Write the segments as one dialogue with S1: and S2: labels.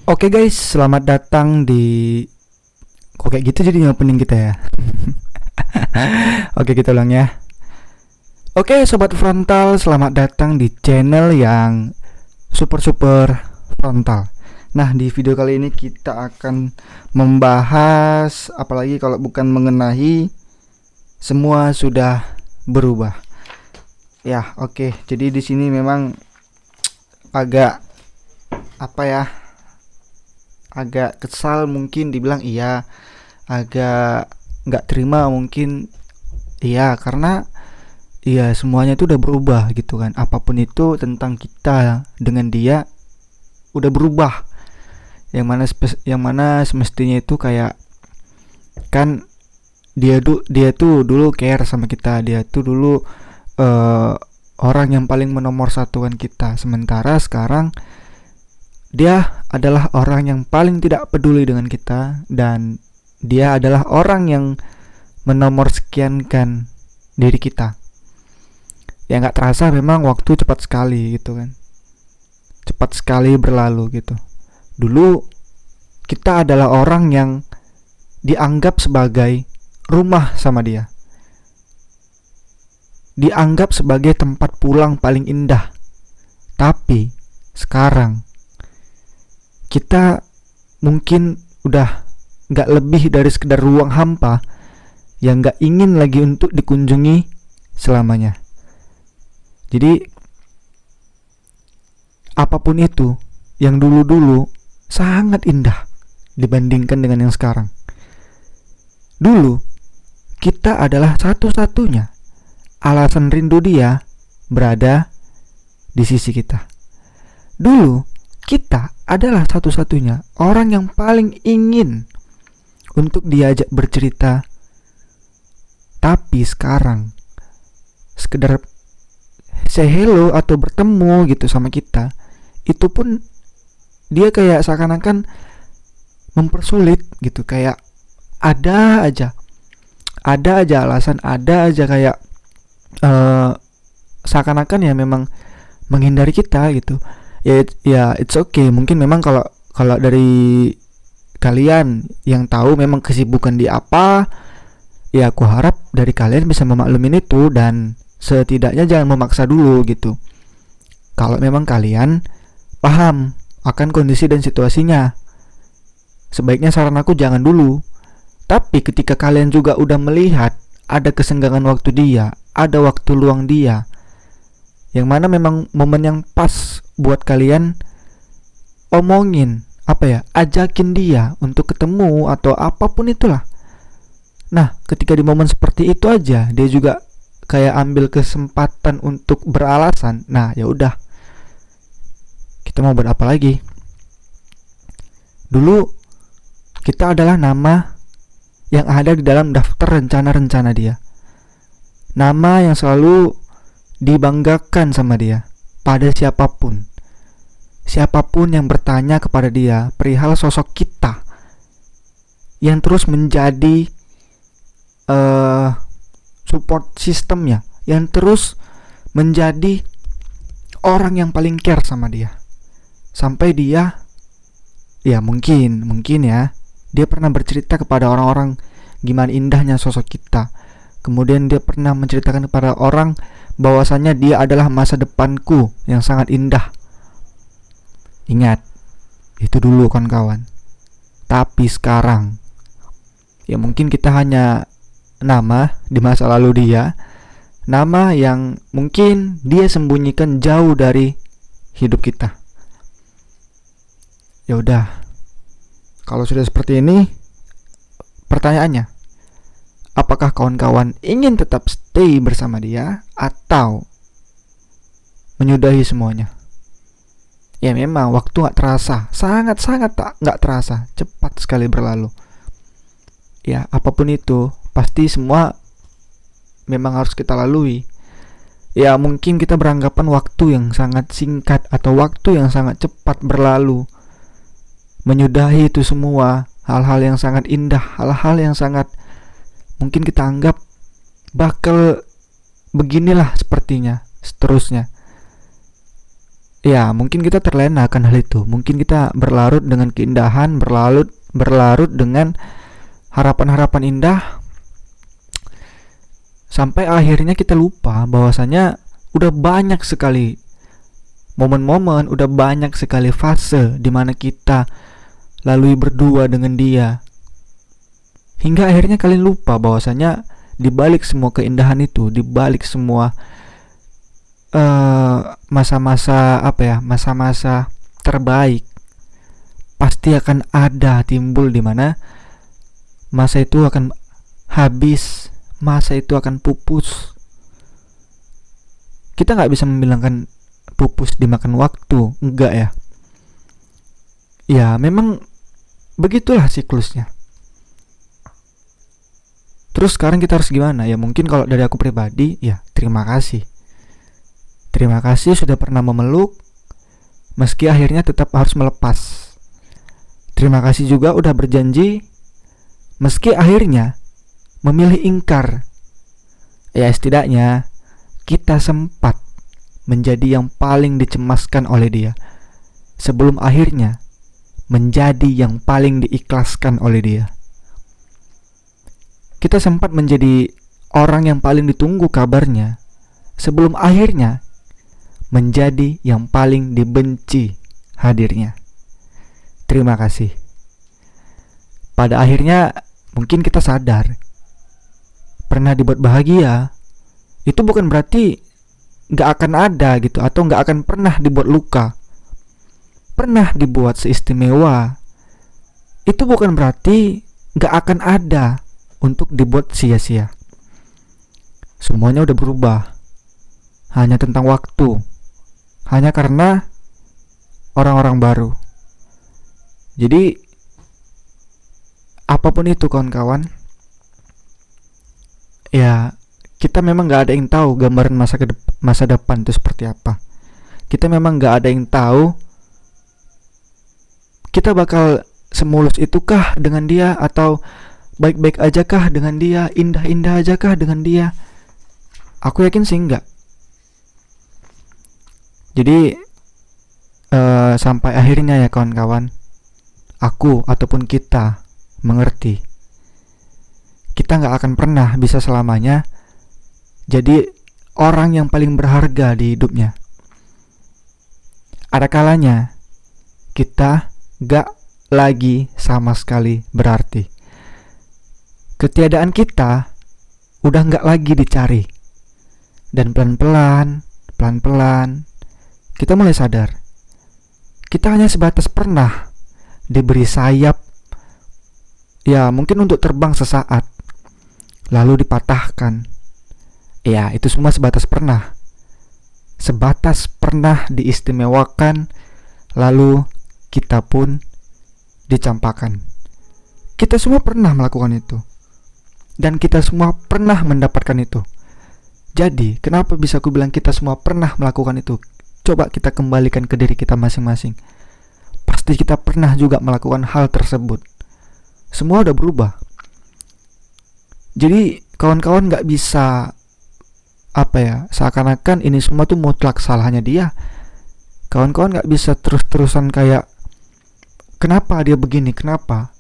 S1: Oke guys, selamat datang di kok kayak gitu jadinya opening kita ya. Oke, kita ulang ya. Oke, sobat frontal, selamat datang di channel yang super frontal. Nah, di video kali ini kita akan membahas apalagi kalau bukan mengenai semua sudah berubah. Ya, oke. Jadi di sini memang agak apa ya? Agak kesal mungkin dibilang iya, agak nggak terima mungkin iya, karena iya semuanya itu udah berubah gitu kan, apapun itu tentang kita dengan dia udah berubah, yang mana semestinya itu kayak kan dia tuh dulu care sama kita, dia tuh dulu eh, orang yang paling menomorsatukan kita, sementara sekarang dia adalah orang yang paling tidak peduli dengan kita, dan dia adalah orang yang menomorsekiankan diri kita. Ya nggak terasa memang waktu cepat sekali gitu kan. Cepat sekali berlalu gitu. Dulu kita adalah orang yang dianggap sebagai rumah sama dia. Dianggap sebagai tempat pulang paling indah. Tapi sekarang kita mungkin udah gak lebih dari sekedar ruang hampa yang gak ingin lagi untuk dikunjungi selamanya. Jadi apapun itu, yang dulu-dulu sangat indah dibandingkan dengan yang sekarang. Dulu kita adalah satu-satunya alasan rindu dia berada di sisi kita. Dulu kita adalah satu-satunya orang yang paling ingin untuk diajak bercerita. Tapi sekarang sekedar say hello atau bertemu gitu sama kita, itu pun dia kayak seakan-akan mempersulit gitu, kayak ada aja alasan, ada aja kayak seakan-akan ya memang menghindari kita gitu. Ya it's okay, mungkin memang kalau dari kalian yang tahu memang kesibukan di apa, ya aku harap dari kalian bisa memaklumin itu, dan setidaknya jangan memaksa dulu gitu. Kalau memang kalian paham akan kondisi dan situasinya, sebaiknya saran aku jangan dulu. Tapi ketika kalian juga udah melihat ada kesenggangan waktu dia, ada waktu luang dia, yang mana memang momen yang pas buat kalian omongin, ajakin dia untuk ketemu atau apapun itulah. Nah, ketika di momen seperti itu aja dia juga kayak ambil kesempatan untuk beralasan, nah ya udah, kita mau buat apa lagi? Dulu kita adalah nama yang ada di dalam daftar rencana-rencana dia, nama yang selalu dibanggakan sama dia pada siapapun yang bertanya kepada dia perihal sosok kita, yang terus menjadi support sistemnya, yang terus menjadi orang yang paling care sama dia. Sampai dia ya mungkin ya dia pernah bercerita kepada orang-orang gimana indahnya sosok kita. Kemudian dia pernah menceritakan kepada orang bahwasanya dia adalah masa depanku yang sangat indah. Ingat, itu dulu kawan-kawan. Tapi sekarang ya mungkin kita hanya nama di masa lalu dia, nama yang mungkin dia sembunyikan jauh dari hidup kita. Ya udah, kalau sudah seperti ini, pertanyaannya, apakah kawan-kawan ingin tetap stay bersama dia atau menyudahi semuanya? Ya memang waktu gak terasa, sangat-sangat gak terasa, cepat sekali berlalu. Ya apapun itu, pasti semua memang harus kita lalui. Ya mungkin kita beranggapan waktu yang sangat singkat atau waktu yang sangat cepat berlalu, menyudahi itu semua, hal-hal yang sangat indah, hal-hal yang sangat mungkin kita anggap bakal beginilah sepertinya seterusnya. Ya, mungkin kita terlena akan hal itu. Mungkin kita berlarut dengan keindahan, berlarut dengan harapan-harapan indah, sampai akhirnya kita lupa bahwasanya udah banyak sekali momen-momen, udah banyak sekali fase di mana kita lalui berdua dengan dia. Hingga akhirnya kalian lupa bahwasanya di balik semua keindahan itu, di balik semua masa-masa masa-masa terbaik, pasti akan ada timbul di mana masa itu akan habis, masa itu akan pupus. Kita nggak bisa membilangkan pupus dimakan waktu, enggak ya. Ya memang begitulah siklusnya. Terus sekarang kita harus gimana? Ya mungkin kalau dari aku pribadi, ya terima kasih. Terima kasih sudah pernah memeluk, meski akhirnya tetap harus melepas. Terima kasih juga udah berjanji, meski akhirnya memilih ingkar. Ya setidaknya kita sempat menjadi yang paling dicemaskan oleh dia, sebelum akhirnya menjadi yang paling diikhlaskan oleh dia. Kita sempat menjadi orang yang paling ditunggu kabarnya, sebelum akhirnya menjadi yang paling dibenci hadirnya. Terima kasih. Pada akhirnya mungkin kita sadar, pernah dibuat bahagia itu bukan berarti gak akan ada gitu, atau gak akan pernah dibuat luka. Pernah dibuat seistimewa itu bukan berarti gak akan ada untuk dibuat sia-sia. Semuanya udah berubah, hanya tentang waktu, hanya karena orang-orang baru. Jadi apapun itu kawan-kawan, ya kita memang gak ada yang tahu gambaran masa depan itu seperti apa. Kita memang gak ada yang tahu kita bakal semulus itukah dengan dia, atau baik-baik aja kah dengan dia, indah-indah aja kah dengan dia. Aku yakin sih enggak. Jadi sampai akhirnya ya kawan-kawan, aku ataupun kita mengerti, kita gak akan pernah bisa selamanya jadi orang yang paling berharga di hidupnya. Ada kalanya kita gak lagi sama sekali berarti. Ketiadaan kita udah gak lagi dicari. Dan pelan-pelan kita mulai sadar, kita hanya sebatas pernah diberi sayap, ya mungkin untuk terbang sesaat, lalu dipatahkan. Ya itu semua sebatas pernah. Sebatas pernah diistimewakan, lalu kita pun dicampakkan. Kita semua pernah melakukan itu, dan kita semua pernah mendapatkan itu. Jadi kenapa bisa aku bilang kita semua pernah melakukan itu? Coba kita kembalikan ke diri kita masing-masing. Pasti kita pernah juga melakukan hal tersebut. Semua udah berubah. Jadi kawan-kawan gak bisa seakan-akan ini semua tuh mutlak salahnya dia. Kawan-kawan gak bisa terus-terusan kayak, kenapa dia begini, kenapa?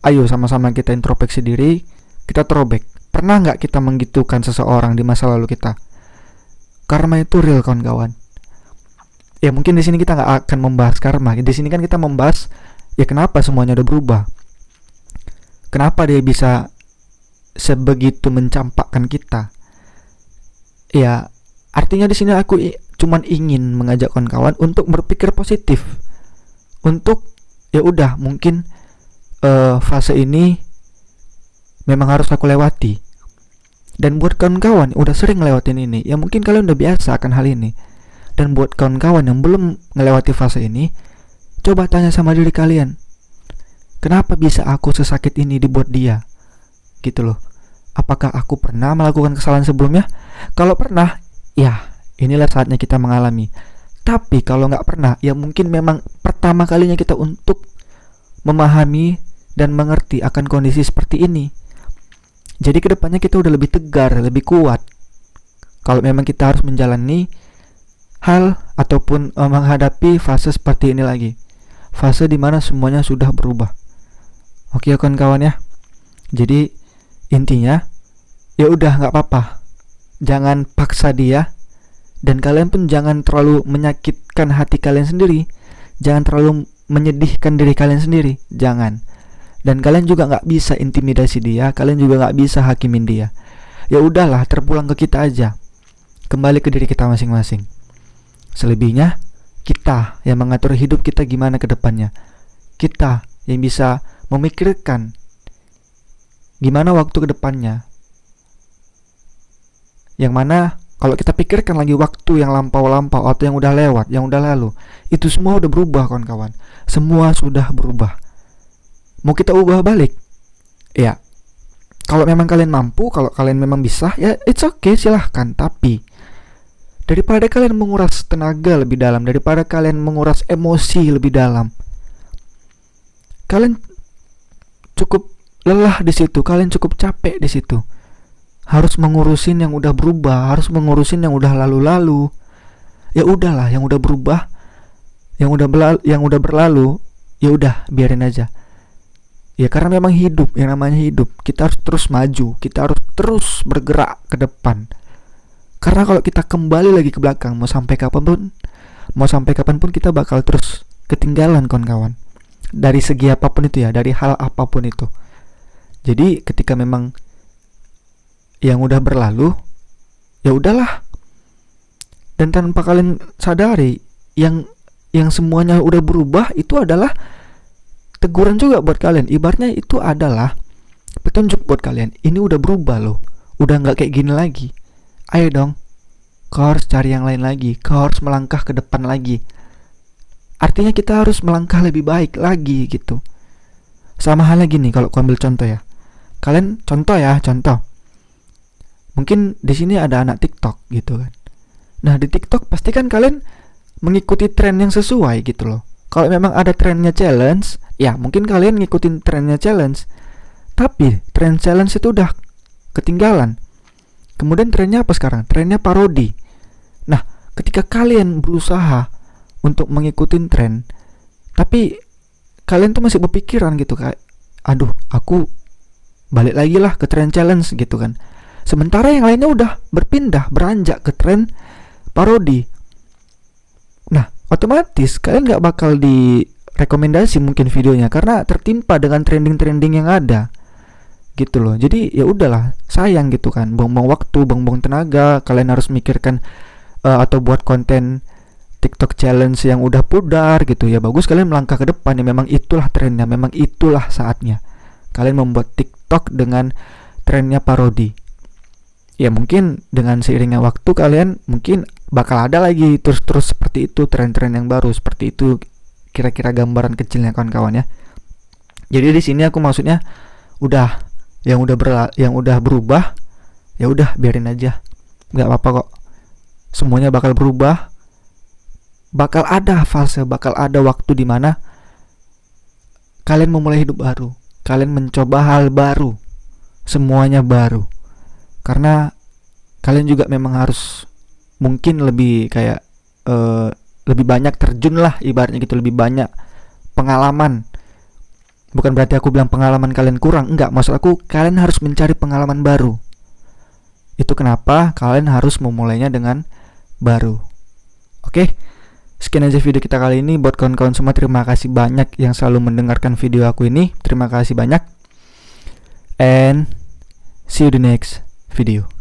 S1: Ayo sama-sama kita introspeksi diri, kita throwback. Pernah gak kita menggitukan seseorang di masa lalu kita? Karma itu real kawan-kawan. Ya mungkin di sini kita gak akan membahas karma. Di sini kan kita membahas, ya kenapa semuanya udah berubah. Kenapa dia bisa sebegitu mencampakkan kita? Ya, artinya di sini aku cuman ingin mengajak kawan-kawan untuk berpikir positif. Untuk ya udah, mungkin fase ini memang harus aku lewati. Dan buat kawan-kawan yang udah sering ngelewatin ini, ya mungkin kalian udah biasa akan hal ini. Dan buat kawan-kawan yang belum ngelewati fase ini, coba tanya sama diri kalian, kenapa bisa aku sesakit ini dibuat dia? Gitu loh. Apakah aku pernah melakukan kesalahan sebelumnya? Kalau pernah, ya inilah saatnya kita mengalami. Tapi kalau nggak pernah, ya mungkin memang pertama kalinya kita untuk memahami dan mengerti akan kondisi seperti ini. Jadi kedepannya kita udah lebih tegar, lebih kuat. Kalau memang kita harus menjalani hal ataupun menghadapi fase seperti ini lagi. Fase dimana semuanya sudah berubah. Oke kawan-kawan ya. Jadi intinya ya udah nggak apa-apa. Jangan paksa dia, dan kalian pun jangan terlalu menyakitkan hati kalian sendiri. Jangan terlalu menyedihkan diri kalian sendiri. Jangan. Dan kalian juga nggak bisa intimidasi dia. Kalian juga nggak bisa hakimin dia. Ya udahlah, terpulang ke kita aja. Kembali ke diri kita masing-masing. Selebihnya kita yang mengatur hidup kita gimana ke depannya. Kita yang bisa memikirkan gimana waktu ke depannya. Yang mana kalau kita pikirkan lagi waktu yang lampau-lampau atau yang udah lewat, yang udah lalu, itu semua udah berubah kawan-kawan. Semua sudah berubah. Mau kita ubah balik? Ya, kalau memang kalian mampu, kalau kalian memang bisa, ya it's okay, silahkan. Tapi daripada kalian menguras tenaga lebih dalam, daripada kalian menguras emosi lebih dalam, kalian cukup lelah di situ, kalian cukup capek di situ. Harus mengurusin yang udah berubah, harus mengurusin yang udah lalu-lalu. Ya udahlah, yang udah berubah, yang udah berlalu, ya udah biarin aja. Ya karena memang hidup, yang namanya hidup, kita harus terus maju, kita harus terus bergerak ke depan. Karena kalau kita kembali lagi ke belakang, mau sampai kapanpun kita bakal terus ketinggalan kawan-kawan. Dari segi apapun itu ya, dari hal apapun itu. Jadi ketika memang yang udah berlalu, ya udahlah. Dan tanpa kalian sadari, yang semuanya udah berubah itu adalah teguran juga buat kalian. Ibaratnya itu adalah petunjuk buat kalian. Ini udah berubah loh, udah nggak kayak gini lagi. Ayo dong, kau harus cari yang lain lagi, kau harus melangkah ke depan lagi. Artinya kita harus melangkah lebih baik lagi gitu. Sama halnya gini, kalau aku ambil contoh ya. Kalian contoh. Mungkin di sini ada anak TikTok gitu kan. Nah di TikTok pasti kan kalian mengikuti tren yang sesuai gitu loh. Kalau memang ada trennya challenge, ya mungkin kalian ngikutin trennya challenge. Tapi tren challenge itu udah ketinggalan. Kemudian trennya apa sekarang? Trennya parodi. Nah, ketika kalian berusaha untuk mengikuti tren, tapi kalian tuh masih berpikiran gitu kayak, aduh, aku balik lagi lah ke tren challenge gitu kan. Sementara yang lainnya udah beranjak ke tren parodi. Nah, otomatis kalian gak bakal direkomendasi mungkin videonya karena tertimpa dengan trending-trending yang ada. Gitu loh. Jadi ya udahlah, sayang gitu kan, buang-buang waktu, buang-buang tenaga. Kalian harus mikirkan atau buat konten TikTok challenge yang udah pudar gitu. Ya bagus kalian melangkah ke depan, ya memang itulah trennya, memang itulah saatnya kalian membuat TikTok dengan trennya parodi. Ya mungkin dengan seiringnya waktu kalian mungkin bakal ada lagi terus seperti itu, tren-tren yang baru seperti itu. Kira-kira gambaran kecilnya kawan-kawan ya. Jadi di sini aku maksudnya udah yang udah berubah, ya udah biarin aja, nggak apa-apa kok. Semuanya bakal berubah, bakal ada fase, bakal ada waktu di mana kalian memulai hidup baru, kalian mencoba hal baru, semuanya baru. Karena kalian juga memang harus mungkin lebih kayak lebih banyak terjun lah, ibaratnya gitu, lebih banyak pengalaman. Bukan berarti aku bilang pengalaman kalian kurang, enggak, maksud aku kalian harus mencari pengalaman baru. Itu kenapa kalian harus memulainya dengan baru. Oke, sekian aja video kita kali ini. Buat kawan-kawan semua, terima kasih banyak yang selalu mendengarkan video aku ini. Terima kasih banyak. And see you the next video.